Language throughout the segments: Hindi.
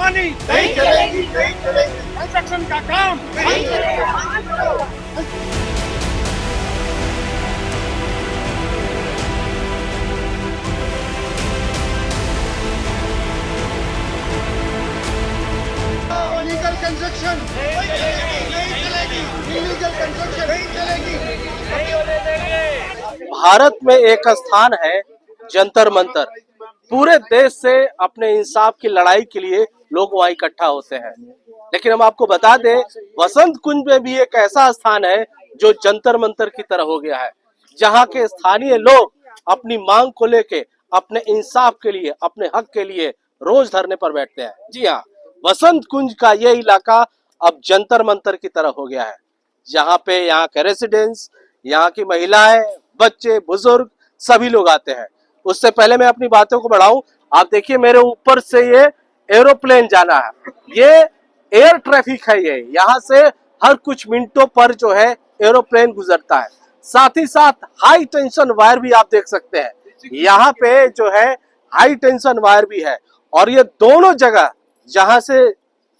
मनमानी नहीं चलेगी, नहीं चलेगी। कंस्ट्रक्शन का काम नहीं चलेगा। लीगल कंस्ट्रक्शन नहीं चलेगी, इलीगल कंस्ट्रक्शन नहीं चलेगी, नहीं होने देंगे। भारत में एक स्थान है जंतर मंतर। पूरे देश से अपने इंसाफ की लड़ाई के लिए लोग वहां इकट्ठा होते हैं। लेकिन हम आपको बता दें, वसंत कुंज में भी एक ऐसा स्थान है जो जंतर मंतर की तरह हो गया है, जहां के स्थानीय लोग अपनी मांग को लेके, अपने इंसाफ के लिए, अपने हक के लिए रोज धरने पर बैठते हैं। जी हाँ, वसंत कुंज का ये इलाका अब जंतर मंतर की तरह हो गया है, जहाँ पे यहाँ के रेसिडेंट्स, यहाँ की महिलाएं, बच्चे, बुजुर्ग सभी लोग आते हैं। उससे पहले मैं अपनी बातों को बढ़ाऊं, आप देखिए मेरे ऊपर से ये एरोप्लेन जाना है, ये एयर ट्रैफिक है। ये यहाँ से हर कुछ मिनटों पर जो है एरोप्लेन गुजरता है। साथ ही साथ हाई टेंशन वायर भी आप देख सकते हैं, यहाँ पे जो है हाई टेंशन वायर भी है। और ये दोनों जगह जहां से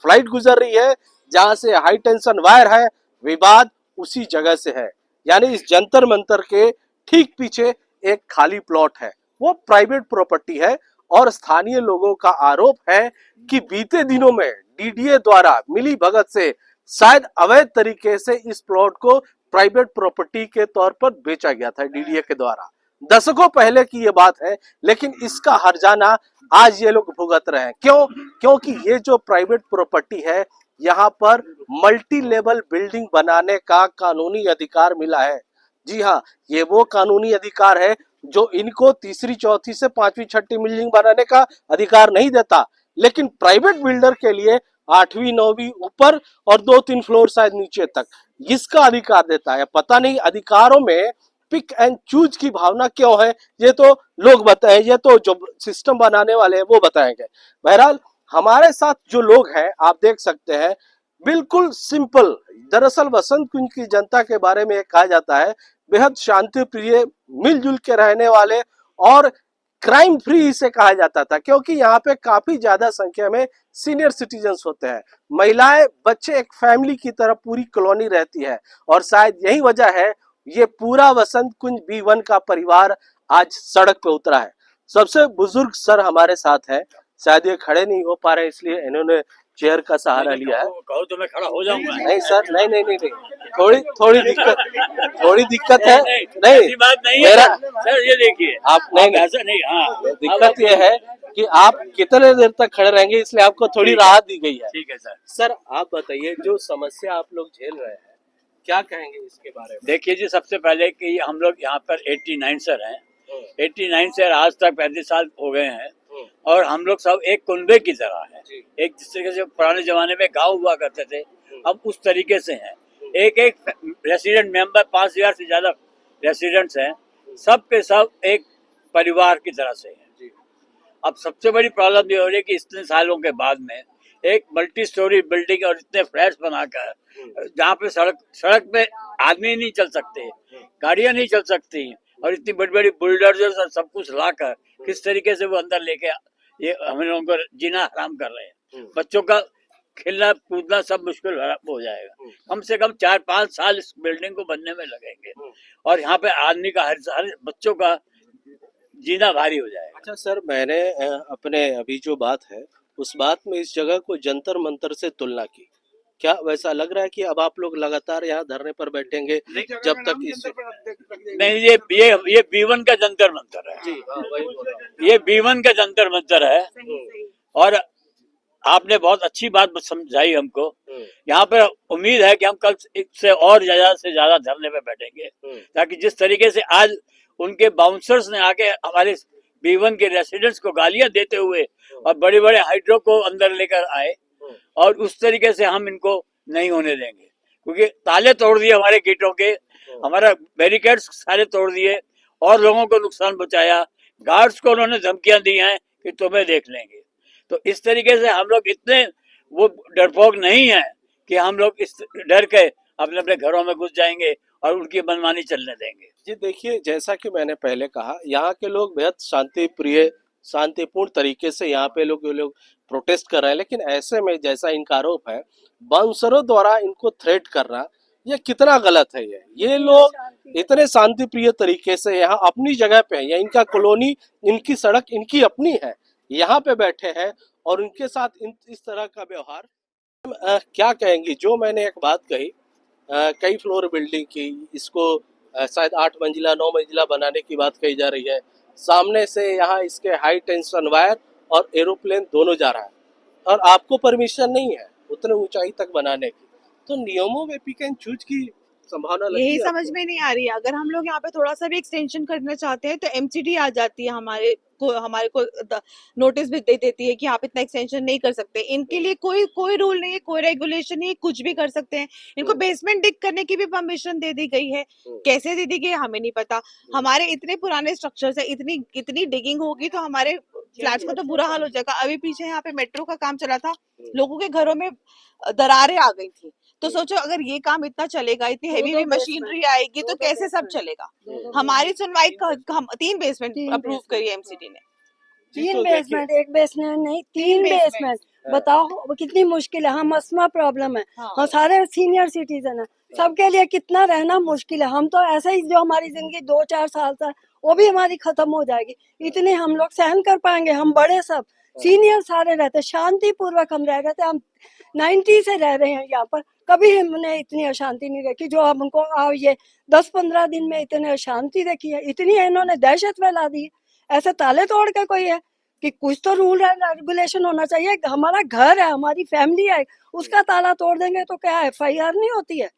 फ्लाइट गुजर रही है, जहां से हाई टेंशन वायर है, विवाद उसी जगह से है। यानी इस जंतर मंतर के ठीक पीछे एक खाली प्लॉट है, वो प्राइवेट प्रॉपर्टी है। और स्थानीय लोगों का आरोप है कि बीते दिनों में डीडीए द्वारा मिली भगत से शायद अवैध तरीके से इस प्लॉट को प्राइवेट प्रॉपर्टी के तौर पर बेचा गया था डीडीए के द्वारा। दशकों पहले की ये बात है, लेकिन इसका हर्जाना आज ये लोग भुगत रहे हैं। क्यों? क्योंकि ये जो प्राइवेट प्रॉपर्टी है, यहाँ पर मल्टी लेवल बिल्डिंग बनाने का कानूनी अधिकार मिला है। जी हाँ, ये वो कानूनी अधिकार है जो इनको तीसरी, चौथी से पांचवी, छठी बिल्डिंग बनाने का अधिकार नहीं देता, लेकिन प्राइवेट बिल्डर के लिए 8वीं, 9वीं ऊपर और 2-3 फ्लोर शायद नीचे तक इसका अधिकार देता है। पता नहीं अधिकारों में पिक एंड चूज की भावना क्यों है, ये तो लोग बताएं, ये तो जो सिस्टम बनाने वाले हैं वो बताएंगे। बहरहाल हमारे साथ जो लोग हैं आप देख सकते हैं, बिल्कुल सिंपल। दरअसल वसंत कुंज की जनता के बारे में कहा जाता है बेहद शांति प्रिय, मिलजुल के रहने वाले और क्राइम फ्री इसे कहा जाता था, क्योंकि यहाँ पे काफी ज्यादा संख्या में सीनियर सिटीजन्स होते हैं, महिलाएं, बच्चे, एक फैमिली की तरह पूरी कॉलोनी रहती है। और शायद यही वजह है ये पूरा वसंत कुंज B1 का परिवार आज सड़क पे उतरा है। सबसे बुजुर्ग सर हमारे साथ है, शायद ये खड़े नहीं हो पा रहे इसलिए इन्होंने चेयर का सहारा लिया है। कहो तो मैं खड़ा हो जाऊंगा। नहीं सर, नहीं, थोड़ी दिक्कत है। नहीं, बात नहीं मेरा सर, ये देखिए आप नहीं, ऐसा नहीं। हाँ, दिक्कत ये है कि आप कितने देर तक खड़े रहेंगे, इसलिए आपको थोड़ी राहत दी गई है। ठीक है सर। सर आप बताइए, जो समस्या आप लोग झेल रहे हैं, क्या कहेंगे इसके बारे में? देखिए जी, सबसे पहले कि हम लोग यहाँ पर 89 सर हैं, 89 से आज तक 35 साल हो गए हैं, और हम लोग सब एक कुनबे की तरह हैं। एक जिस तरीके से पुराने जमाने में गांव हुआ करते थे, अब उस तरीके से हैं। एक एक रेसिडेंट मेंबर, 5000 से ज्यादा रेसिडेंट्स हैं, सब के सब एक परिवार की तरह से हैं। अब सबसे बड़ी प्रॉब्लम ये हो रही है कि इतने सालों के बाद में एक मल्टी स्टोरी बिल्डिंग और इतने फ्लैट्स बनाकर, जहाँ पे सड़क पे आदमी नहीं चल सकते, गाड़ियां नहीं चल सकती, और इतनी बड़ी बड़ी बुलडोजर्स और सब कुछ लाकर किस तरीके से वो अंदर लेके ये हम लोगों को जीना हराम कर रहे हैं। बच्चों का खेलना कूदना सब मुश्किल हो जाएगा। कम से कम 4-5 साल इस बिल्डिंग को बनने में लगेंगे, और यहाँ पे आदमी का हर बच्चों का जीना भारी हो जाएगा। अच्छा सर, मैंने अपने अभी जो बात है उस बात में इस जगह को जंतर मंतर से तुलना की। क्या वैसा लग रहा है कि अब आप लोग लगातार यहाँ धरने पर बैठेंगे जब तक इस नहीं? ये B1 का जंतर मंतर है जी, हाँ, वही बोल रहा हूं। ये B1 का जंतर मंतर है। और आपने बहुत अच्छी बात समझाई हमको। यहाँ पर उम्मीद है कि हम कल से और ज्यादा से ज्यादा धरने पे बैठेंगे, ताकि जिस तरीके से आज उनके बाउंसर्स ने आके हमारे B1 के रेसिडेंट्स को गालियां देते हुए और बड़े बड़े हाइड्रो को अंदर लेकर आए, और उस तरीके से हम इनको नहीं होने देंगे। क्योंकि ताले तोड़ दिए हमारे गेटों के, हमारा बैरिकेड्स सारे तोड़ दिए, और लोगों को नुकसान पहुंचाया। गार्ड्स को उन्होंने धमकियां दी हैं कि तुम्हें देख लेंगे। तो इस तरीके से हम लोग इतने वो डरपोक नहीं है कि हम लोग इस डर के अपने अपने घरों में घुस जाएंगे और उनकी मनमानी चलने देंगे। जी देखिए, जैसा कि मैंने पहले कहा, यहाँ के लोग बेहद शांति प्रिय, शांतिपूर्ण तरीके से यहाँ पे लोग प्रोटेस्ट कर रहे हैं, लेकिन ऐसे में जैसा इनका आरोप है, बाउंसरों द्वारा इनको थ्रेट करना, ये कितना गलत है। ये लोग इतने शांति प्रिय तरीके से यहाँ अपनी जगह पे हैं, या इनका कॉलोनी, इनकी सड़क इनकी अपनी है, यहाँ पे बैठे हैं और उनके साथ इस तरह का व्यवहार। क्या कहेंगी, जो मैंने एक बात कही, कई फ्लोर बिल्डिंग की, इसको शायद 8 मंजिला 9 मंजिला बनाने की बात कही जा रही है, सामने से यहाँ इसके हाई टेंशन वायर और एरोप्लेन दोनों जा रहा है, और आपको परमिशन नहीं है उतने ऊंचाई तक बनाने की, तो नियमों में पिक एंड चूज की संभावना लगती यही है समझ आपको? में नहीं आ रही है। अगर हम लोग यहाँ पे थोड़ा सा भी एक्सटेंशन करना चाहते हैं तो एमसीडी आ जाती है हमारे को नोटिस भी दे देती है कि आप इतना एक्सटेंशन नहीं कर सकते। इनके लिए कोई रूल नहीं है, कोई रेगुलेशन नहीं है, कुछ भी कर सकते हैं। इनको बेसमेंट डिग करने की भी परमिशन दे दी गई है, कैसे दे दी गई हमें नहीं पता। हमारे इतने पुराने स्ट्रक्चर्स है, इतनी डिगिंग होगी तो हमारे फ्लैट्स का तो बुरा हाल हो जाएगा। अभी पीछे यहाँ पे मेट्रो का काम चला था, लोगों के घरों में दरारें आ गई थी, तो सोचो अगर ये काम इतना चलेगा, इतनी हेवी मशीनरी आएगी तो कैसे सब चलेगा। हमारी सुनवाई हम 3 बेसमेंट अप्रूव करी है एमसीडी ने। जी, 3 तो बेसमेंट, एक बेसमेंट नहीं, 3 बेसमेंट। बताओ वो कितनी मुश्किल है। हम अस्थमा प्रॉब्लम है, हम सारे सीनियर सिटीजन है, सबके लिए कितना रहना मुश्किल है। हम तो ऐसे ही, जो हमारी जिंदगी 2-4 साल तक वो भी हमारी खत्म हो जाएगी, इतनी हम लोग सहन कर पाएंगे। हम बड़े सब सीनियर सारे रहते, शांति पूर्वक हम रह रहे थे। हम 90 से रह रहे हैं यहाँ पर, कभी हमने इतनी अशांति नहीं देखी जो हमको ये 10-15 दिन में इतनी अशांति देखी है। इतनी इन्होंने दहशत फैला दी है। ऐसे ताले तोड़ के कोई है कि कुछ तो रूल एंड रेगुलेशन होना चाहिए। हमारा घर है, हमारी फैमिली है, उसका ताला तोड़ देंगे तो क्या एफआईआर नहीं होती है?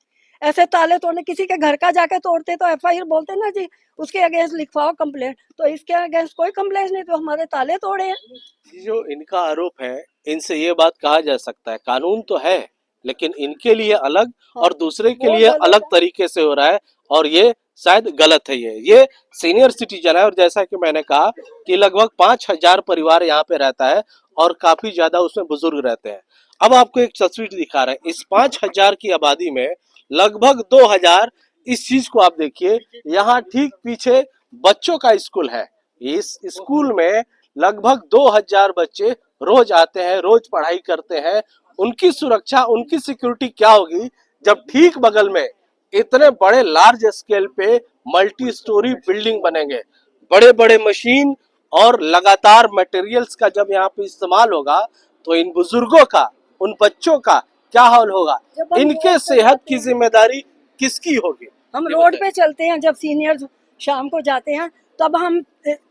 ऐसे ताले तोड़ने, किसी के घर का जाके तोड़ते तो एफआईआर बोलते ना जी, उसके अगेंस्ट लिखवाओ कंप्लेंट। तो इसके अगेंस्ट कोई कंप्लेंट नहीं, तो हमारे ताले तोड़े हैं। जो इनका आरोप है, इनसे ये बात कहा जा सकता है, कानून तो है लेकिन इनके लिए अलग और दूसरे के लिए अलग तरीके से हो रहा है, और ये शायद गलत है। ये सीनियर सिटीजन है, और जैसा कि मैंने कहा कि लगभग 5000 परिवार यहाँ पे रहता है और काफी ज्यादा उसमें बुजुर्ग रहते हैं। अब आपको एक तस्वीर दिखा रहे हैं, इस 5000 की आबादी में लगभग 2000, इस चीज को आप देखिए, यहाँ ठीक पीछे बच्चों का स्कूल है। इस स्कूल में लगभग 2000 बच्चे रोज आते हैं, रोज पढ़ाई करते हैं। उनकी सुरक्षा, उनकी सिक्योरिटी क्या होगी जब ठीक बगल में इतने बड़े लार्ज स्केल पे मल्टी स्टोरी बिल्डिंग बनेंगे, बड़े बड़े मशीन और लगातार मटेरियल्स का जब यहाँ पे इस्तेमाल होगा, तो इन बुजुर्गों का, उन बच्चों का क्या हाल होगा? इनके सेहत की जिम्मेदारी किसकी होगी? हम रोड पे चलते हैं, जब सीनियर शाम को जाते हैं, तब हम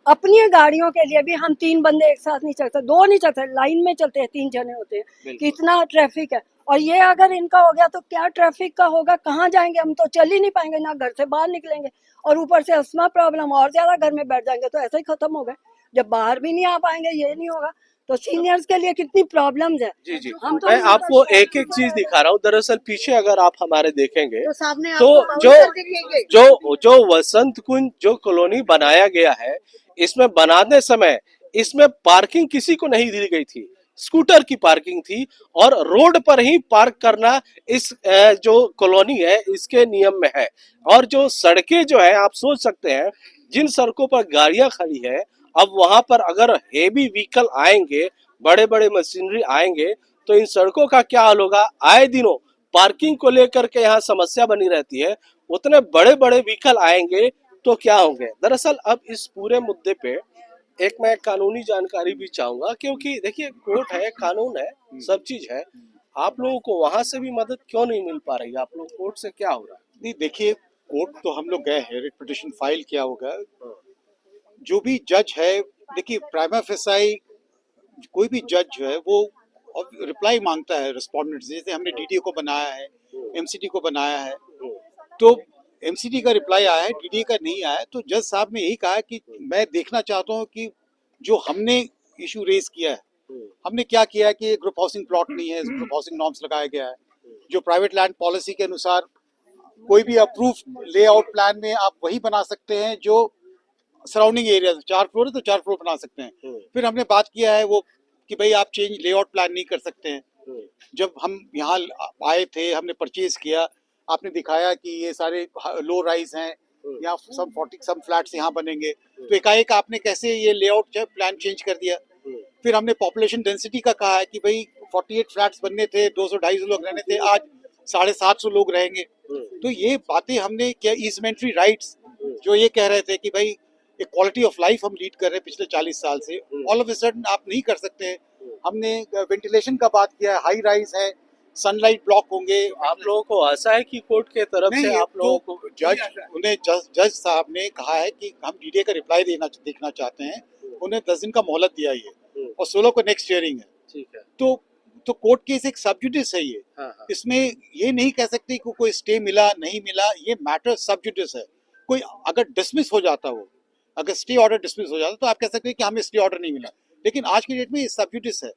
अपनी गाड़ियों के लिए भी हम 3 बंदे एक साथ नहीं चलते, 2 नहीं चलते, लाइन में चलते हैं, 3 जने होते हैं। कितना ट्रैफिक है, और ये अगर इनका हो गया तो क्या ट्रैफिक का होगा? कहाँ जाएंगे? हम तो चल ही नहीं पाएंगे, ना घर से बाहर निकलेंगे, और ऊपर से अस्थमा प्रॉब्लम, और ज्यादा घर में बैठ जाएंगे तो ऐसे ही खत्म हो गए। जब बाहर भी नहीं आ पाएंगे, ये नहीं होगा, तो सीनियर्स के लिए कितनी प्रॉब्लम्स है। जी जी, हम तो मैं आपको एक एक चीज दिखा रहा हूँ। दरअसल पीछे अगर आप हमारे देखेंगे तो सामने तो जो वसंत कुंज जो कॉलोनी बनाया गया है, इसमें बनाने समय इसमें पार्किंग किसी को नहीं दी गई थी, स्कूटर की पार्किंग थी, और रोड पर ही पार्क करना इस जो कॉलोनी है इसके नियम में है। और जो सड़कें जो है, आप सोच सकते हैं जिन सड़कों पर गाड़ियां खड़ी है, अब वहां पर अगर हेवी व्हीकल आएंगे, बड़े बड़े मशीनरी आएंगे, तो इन सड़कों का क्या हाल होगा? आए दिनों पार्किंग को लेकर के यहाँ समस्या बनी रहती है, उतने बड़े बड़े व्हीकल आएंगे तो क्या होंगे। दरअसल अब इस पूरे मुद्दे पे एक मैं कानूनी जानकारी भी चाहूंगा, क्योंकि देखिए कोर्ट है, कानून है, सब चीज है। आप लोगों को वहां से भी मदद क्यों नहीं मिल पा रही है? आप लोग कोर्ट से क्या हो रहा है? नहीं, देखिए, कोर्ट तो हम लोग गए हैं, रिट पिटिशन फाइल किया होगा। जो भी जज है, देखिए प्राइमा फेसाई कोई भी जज जो है वो रिप्लाई मांगता है रिस्पोंडेंट से। जैसे हमने डीडीए को बनाया है, एमसीडी को बनाया है, तो एमसीडी का रिप्लाई आया है, डीडीए का नहीं आया। तो जज साहब ने यही कहा कि मैं देखना चाहता हूँ कि जो हमने इशू रेज किया है, हमने क्या किया है कि ग्रुप हाउसिंग प्लॉट नहीं है, ग्रुप हाउसिंग नॉर्म्स लगाया गया है। जो प्राइवेट लैंड पॉलिसी के अनुसार कोई भी अप्रूव लेआउट प्लान में आप वही बना सकते हैं जो सराउंडिंग एरिया, 4 फ्लोर है तो 4 फ्लोर बना सकते हैं। फिर हमने बात किया है वो कि भाई आप चेंज लेआउट प्लान नहीं कर सकते हैं। जब हम यहाँ आए थे, हमने परचेज किया, आपने दिखाया कि ये सारे लो राइज हैं, यहाँ सम फ्लैट्स यहाँ बनेंगे, तो एकाएक आपने कैसे ये लेआउट प्लान चेंज कर दिया? फिर हमने पॉपुलेशन डेंसिटी का कहा है कि भाई 48 फ्लैट्स बनने थे, 200-250 लोग रहने थे, आज 750 लोग रहेंगे। तो ये बातें हमने क्या, ईजमेंट्री राइट्स जो ये कह रहे थे कि भाई एक क्वालिटी ऑफ लाइफ हम लीड कर रहे हैं पिछले 40 साल से, ऑल ऑफ ए सडन आप नहीं कर सकते हैं। हमने वेंटिलेशन का बात किया है, हाई राइज है, सनलाइट ब्लॉक होंगे। आप लोगों को आशा है कि कोर्ट के तरफ नहीं, से आप लोगों को जज साहब ने कहा है कि हम डीडीए का रिप्लाई देखना चाहते हैं। उन्हें 10 दिन का मोहलत दिया है और 16 को नेक्स्ट हियरिंग है। ठीक है। तो कोर्ट केस एक सब्जुडिस है ये। हाँ। इसमें ये नहीं कह सकते कि कोई स्टे मिला नहीं मिला, ये मैटर सब्जुडिस है। कोई अगर डिसमिस हो जाता हो, अगर स्टे ऑर्डर डिसमिस हो जाता तो आप कह सकते हैं कि हमें स्टे ऑर्डर नहीं मिला, लेकिन आज की डेट में ये सब्जुडिस है।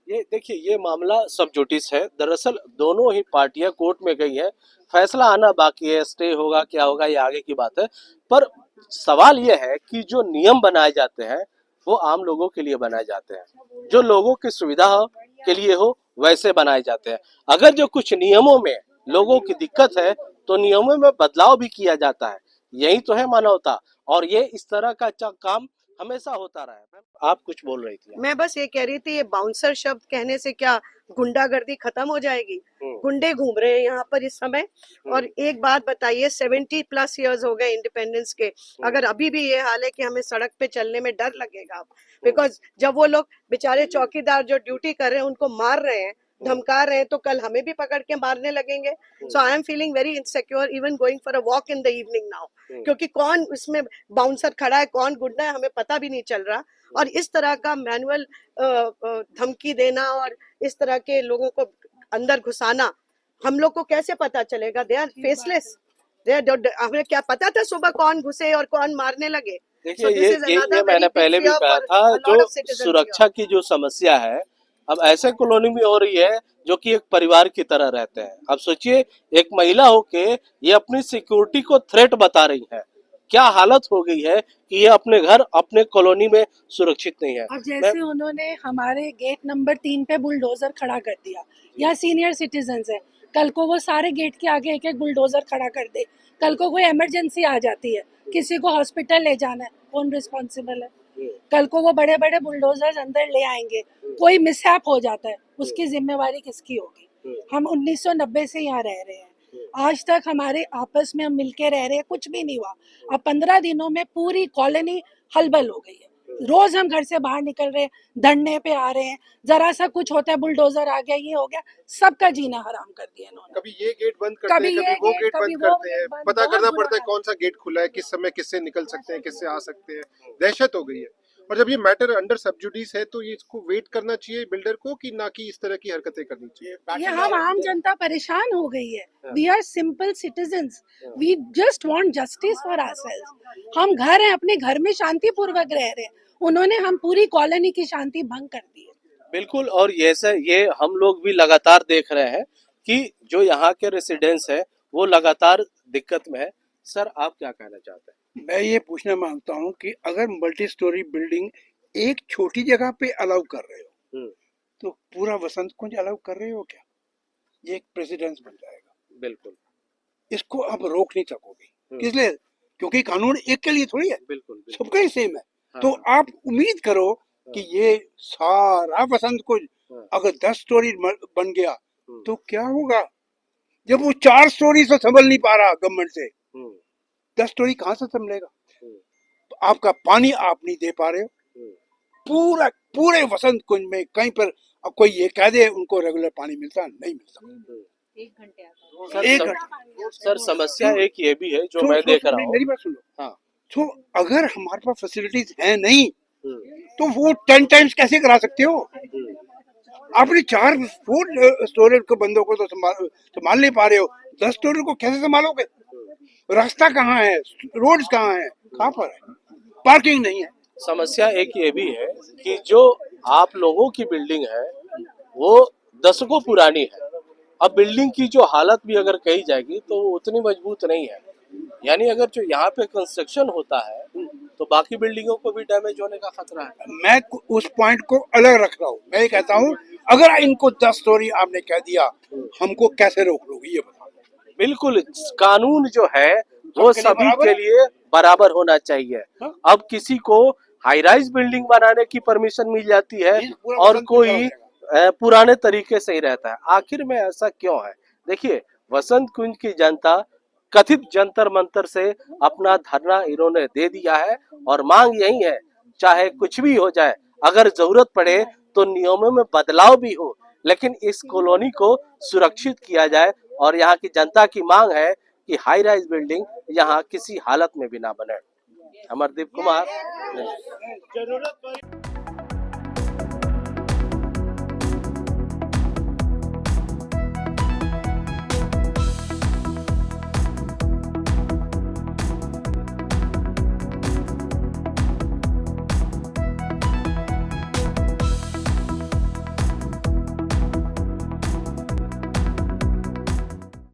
ये देखिए, ये मामला सब जुडिस है। दरअसल दोनों ही पार्टियां कोर्ट में गई है, फैसला आना बाकी है, स्टे होगा क्या होगा ये आगे की बात है। पर सवाल ये है कि जो नियम बनाए जाते हैं वो आम लोगों के लिए बनाए जाते हैं, जो लोगों की सुविधा के लिए हो वैसे बनाए जाते हैं। अगर जो कुछ नियमों में लोगों की दिक्कत है तो नियमों में बदलाव भी किया जाता है। यही तो है मानवता, और ये इस तरह का काम हमेशा होता रहा है। आप कुछ बोल रही थी। मैं बस ये कह रही थी, ये बाउंसर शब्द कहने से क्या गुंडागर्दी खत्म हो जाएगी? गुंडे घूम रहे हैं यहाँ पर इस समय। और एक बात बताइए, 70+ ईयर्स हो गए इंडिपेंडेंस के, अगर अभी भी ये हाल है कि हमें सड़क पे चलने में डर लगेगा, बिकॉज जब वो लोग बेचारे चौकीदार जो ड्यूटी कर रहे हैं उनको मार रहे हैं, धमका रहे हैं, तो कल हमें भी पकड़ के मारने लगेंगे। So I am feeling very insecure even going for a walk in the evening now, क्योंकि कौन इसमें बाउंसर खड़ा है, कौन गुंडा है, हमें पता भी नहीं चल रहा। और इस तरह का मैनुअल धमकी देना और इस तरह के लोगों को अंदर घुसाना, हम लोग को कैसे पता चलेगा? दे आर फेसलेस, हमें क्या पता था सुबह कौन घुसे और कौन मारने लगे? देखिए, ये मैंने पहले भी कहा था, जो सुरक्षा की जो समस्या है अब ऐसे कॉलोनी में हो रही है जो कि एक परिवार की तरह रहते हैं। अब सोचिए, एक महिला होके ये अपनी सिक्योरिटी को थ्रेट बता रही है। क्या हालत हो गई है कि ये अपने घर, अपने कॉलोनी में सुरक्षित नहीं है। और जैसे उन्होंने हमारे गेट नंबर 3 पे बुलडोजर खड़ा कर दिया, या सीनियर सिटीजन्स है, कल को वो सारे गेट के आगे एक एक बुलडोजर खड़ा कर दे, कल को कोई इमरजेंसी आ जाती है, किसी को हॉस्पिटल ले जाना है, कौन रिस्पॉन्सिबल है? कल को वो बड़े बड़े बुलडोजर्स अंदर ले आएंगे, कोई मिसहैप हो जाता है, उसकी जिम्मेवारी किसकी होगी? हम 1990 से यहाँ रह रहे हैं, आज तक हमारे आपस में हम मिलके रह रहे हैं, कुछ भी नहीं हुआ। अब 15 दिनों में पूरी कॉलोनी हलबल हो गई है। रोज हम घर से बाहर निकल रहे हैं, धरने पे आ रहे हैं, जरा सा कुछ होता है बुलडोजर आ गया, ये हो गया, सबका जीना हराम कर दिया इन्होंने। कभी ये गेट बंद करते हैं, कभी वो गेट बंद करते हैं, पता करना पड़ता है कौन सा गेट खुला है, किस समय किससे निकल सकते हैं, किससे आ सकते हैं। दहशत हो गई है। और जब ये मैटर अंडर सब्जुडिस है तो ये इसको वेट करना चाहिए बिल्डर को, कि ना कि इस तरह की हरकतें करनी चाहिए। ये हम आम जनता परेशान हो गई है। We are simple citizens, we just want justice for ourselves. हम घर हैं, अपने घर में शांति पूर्वक रह रहे हैं, उन्होंने हम पूरी कॉलोनी की शांति भंग कर दी है। बिल्कुल, और ये हम लोग भी लगातार देख रहे हैं कि जो यहाँ के रेसिडेंट्स है वो लगातार दिक्कत में है। सर, आप क्या कहना चाहते हैं? मैं ये पूछना मांगता हूँ कि अगर मल्टी स्टोरी बिल्डिंग एक छोटी जगह पे अलाउ कर रहे हो तो पूरा वसंत कुंज अलाउ कर रहे हो क्या? ये एक प्रेसिडेंस बन जाएगा। बिल्कुल, इसको आप रोक नहीं सकोगे। किस लिए? क्योंकि कानून एक के लिए थोड़ी है, बिल्कुल, सबका ही सेम है। हाँ, तो आप उम्मीद करो कि ये सारा वसंत कुंज अगर 10 स्टोरी बन गया तो क्या होगा? जब वो 4 स्टोरी से संभल नहीं पा रहा गवर्नमेंट से, 10 स्टोरी कहाँ से संभलेगा? तो आपका पानी आप नहीं दे पा रहे हो। पूरे वसंत कुंज में कहीं पर कोई ये कह दे उनको रेगुलर पानी मिलता नहीं मिलता। 1 घंटे। सर, समस्या एक ये भी है जो मैं देख रहा हूँ। मेरी बात सुनो। हाँ। तो अगर हमारे पास फैसिलिटीज है नहीं तो वो 10 टाइम्स कैसे करा सकते हो? आपने 4 फुट स्टोरेज को बंदों को तो संभाल नहीं पा रहे हो, 10 स्टोरेज को कैसे संभालोगे? रास्ता कहाँ है? रोड्स कहाँ है? कहाँ पर है? पार्किंग नहीं है। समस्या एक ये भी है कि जो आप लोगों की बिल्डिंग है वो दशकों पुरानी है। अब बिल्डिंग की जो हालत भी अगर कही जाएगी तो वो उतनी मजबूत नहीं है। यानी अगर जो यहाँ पे कंस्ट्रक्शन होता है तो बाकी बिल्डिंगों को भी डैमेज होने का खतरा है। मैं उस पॉइंट को अलग रख रहा हूँ। मैं ये कहता हूँ, अगर इनको 10 स्टोरी आपने कह दिया, हमको कैसे रोक लोगे ये बताओ। बिल्कुल, कानून जो है वो सभी के लिए बराबर होना चाहिए। अब किसी को हाई राइज बिल्डिंग बनाने की परमिशन मिल जाती है और कोई पुराने तरीके से ही रहता है। आखिर में ऐसा क्यों है? देखिए, वसंत कुंज की जनता कथित जंतर मंतर से अपना धरना इन्होंने दे दिया है और मांग यही है, चाहे कुछ भी हो जाए, अगर जरूरत पड़े तो नियमों में बदलाव भी हो, लेकिन इस कॉलोनी को सुरक्षित किया जाए। और यहाँ की जनता की मांग है कि हाई राइज बिल्डिंग यहाँ किसी हालत में भी ना बने। अमरदीप कुमार।